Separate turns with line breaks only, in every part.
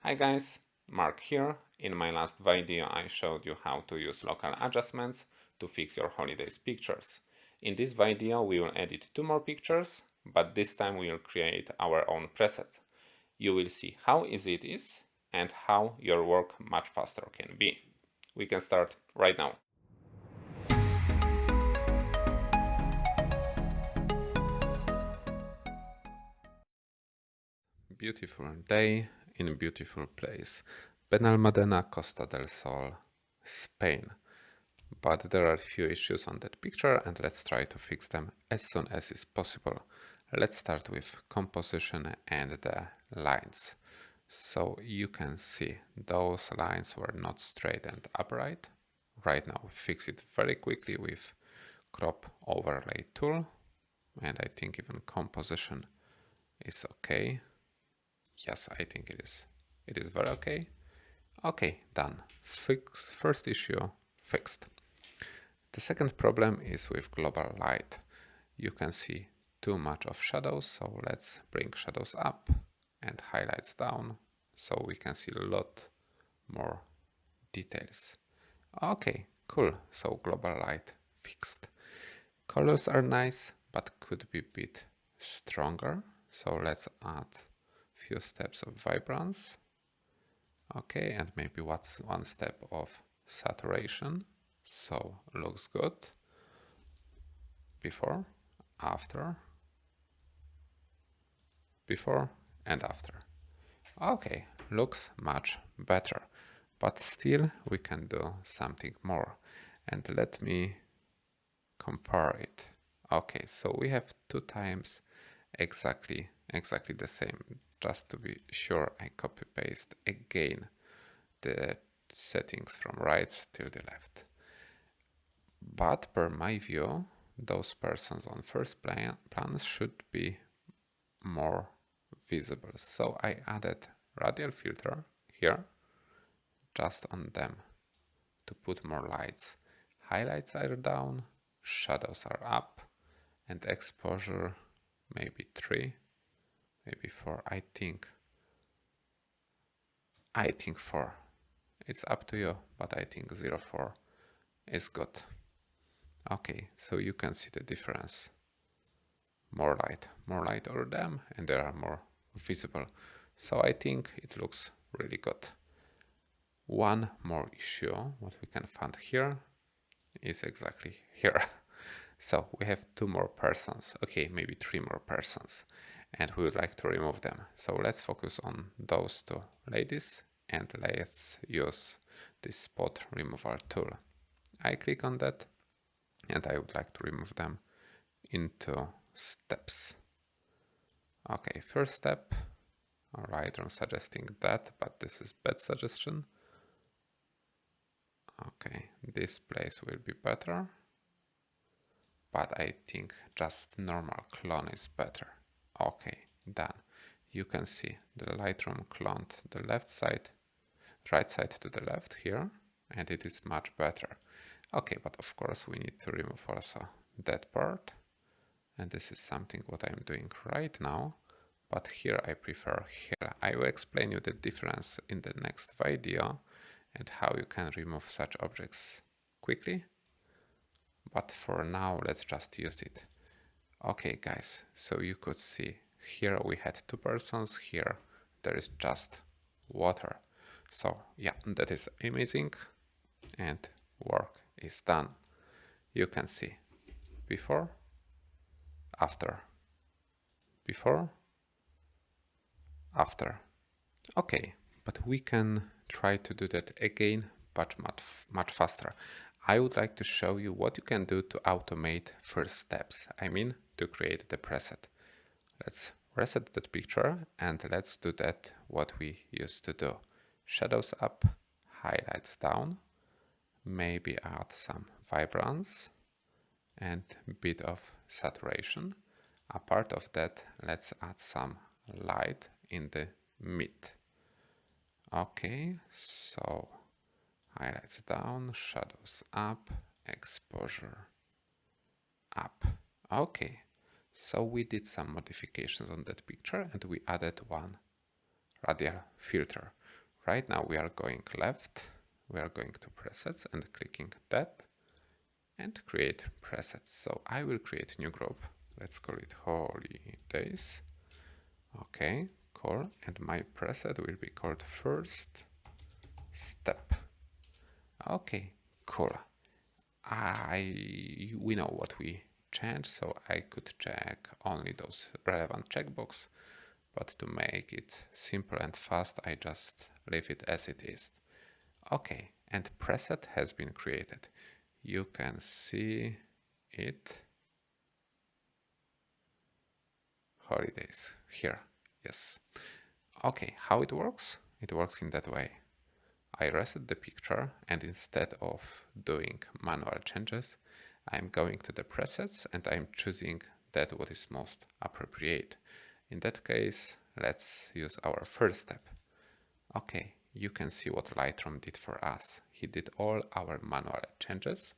Hi guys, Mark here. In my last video I showed you how to use local adjustments to fix your holidays pictures. In this video we will edit 2 more pictures, but this time we will create our own preset. You will see how easy it is and how your work much faster can be. We can start right now. Beautiful day in a beautiful place. Benalmádena, Costa del Sol, Spain. But there are a few issues on that picture and let's try to fix them as soon as is possible. Let's start with composition and the lines. So you can see those lines were not straight and upright. Right now we fix it very quickly with crop overlay tool, and I think even composition is okay. Yes, I think it is. It is very okay. Okay, done. First issue fixed. The second problem is with global light. You can see too much of shadows, so let's bring shadows up and highlights down so we can see a lot more details. Okay, cool. So global light fixed. Colors are nice, but could be a bit stronger. So let's add few steps of vibrance. Okay, and maybe one step of saturation. So looks good. Before, after, before and after. Okay, looks much better, but still we can do something more. And let me compare it. Okay, so we have 2 times exactly the same. Just to be sure, I copy paste again the settings from right till the left. But per my view, those persons on first plans should be more visible. So I added radial filter here just on them to put more lights. Highlights are down, shadows are up, and exposure maybe 3, maybe 4. I think 4. It's up to you, but I think 0.4 is good. Okay, so you can see the difference. More light over them, and they are more visible. So I think it looks really good. One more issue, what we can find here is exactly here. So we have 2 more persons, okay, maybe 3 more persons, and we would like to remove them. So let's focus on those 2 ladies and let's use this spot removal tool. I click on that and I would like to remove them into steps. Okay, first step. Alright, I'm suggesting that, but this is bad suggestion. Okay, this place will be better, but I think just normal clone is better. Okay, done. You can see the Lightroom cloned the left side, right side to the left here, and it is much better. Okay, but of course we need to remove also that part, and this is something what I'm doing right now, but here I prefer here. I will explain you the difference in the next video and how you can remove such objects quickly, but for now let's just use it. Okay guys, so you could see here we had 2 persons, here there is just water. So yeah, that is amazing and work is done. You can see before, after, before, after. Okay, but we can try to do that again, but much faster. I would like to show you what you can do to automate first steps. I mean, to create the preset. Let's reset that picture and let's do that what we used to do. Shadows up, highlights down, maybe add some vibrance and bit of saturation. Apart of that, let's add some light in the mid. Okay, so highlights down, shadows up, exposure up. Okay, so we did some modifications on that picture and we added one radial filter. Right now we are going left, we are going to presets and clicking that and create presets. So I will create a new group. Let's call it holidays. Okay, cool. And my preset will be called first step. Okay, cool. We know what we changed, so I could check only those relevant checkbox. But to make it simple and fast, I just leave it as it is. Okay, and preset has been created. You can see it. Holidays here. Yes. Okay, how it works? It works in that way. I reset the picture, and instead of doing manual changes, I'm going to the presets and I'm choosing that what is most appropriate. In that case, let's use our first step. Okay, you can see what Lightroom did for us. He did all our manual changes,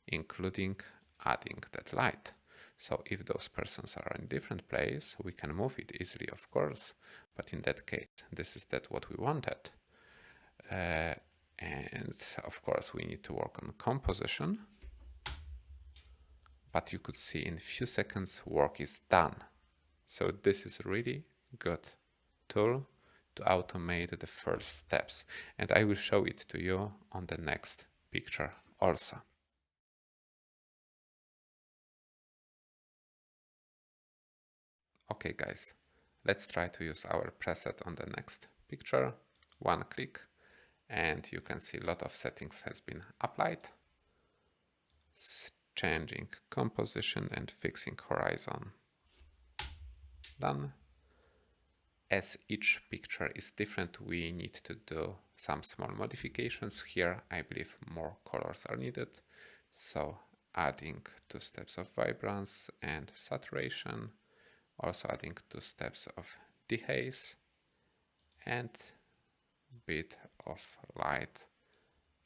including adding that light. So if those persons are in different place, we can move it easily, of course. But in that case, this is that what we wanted. And of course, we need to work on composition. But you could see in a few seconds, work is done. So this is really good tool to automate the first steps. And I will show it to you on the next picture also. Okay guys, let's try to use our preset on the next picture. One click and you can see a lot of settings has been applied. Changing composition and fixing horizon. Done. As each picture is different, we need to do some small modifications. Here, I believe more colors are needed. So adding 2 steps of vibrance and saturation, also adding 2 steps of dehaze and bit of light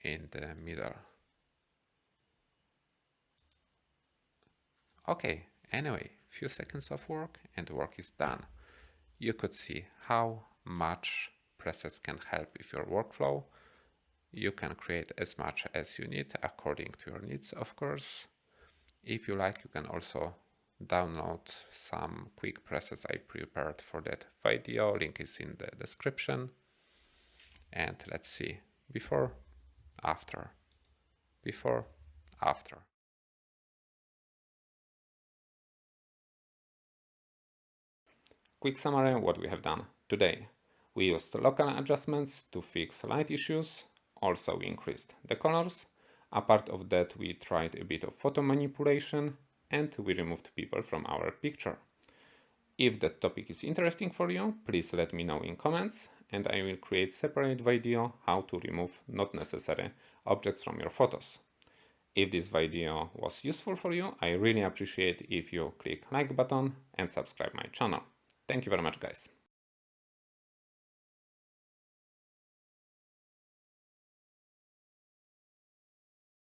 in the middle. Okay, anyway, few seconds of work and work is done. You could see how much presets can help with your workflow. You can create as much as you need according to your needs, of course. If you like, you can also download some quick presets I prepared for that video. Link is in the description. And let's see, before, after, before, after. Quick summary of what we have done today. We used local adjustments to fix light issues. Also, we increased the colors. Apart of that, we tried a bit of photo manipulation and we removed people from our picture. If that topic is interesting for you, please let me know in comments and I will create separate video how to remove not necessary objects from your photos. If this video was useful for you, I really appreciate if you click like button and subscribe my channel. Thank you very much, guys.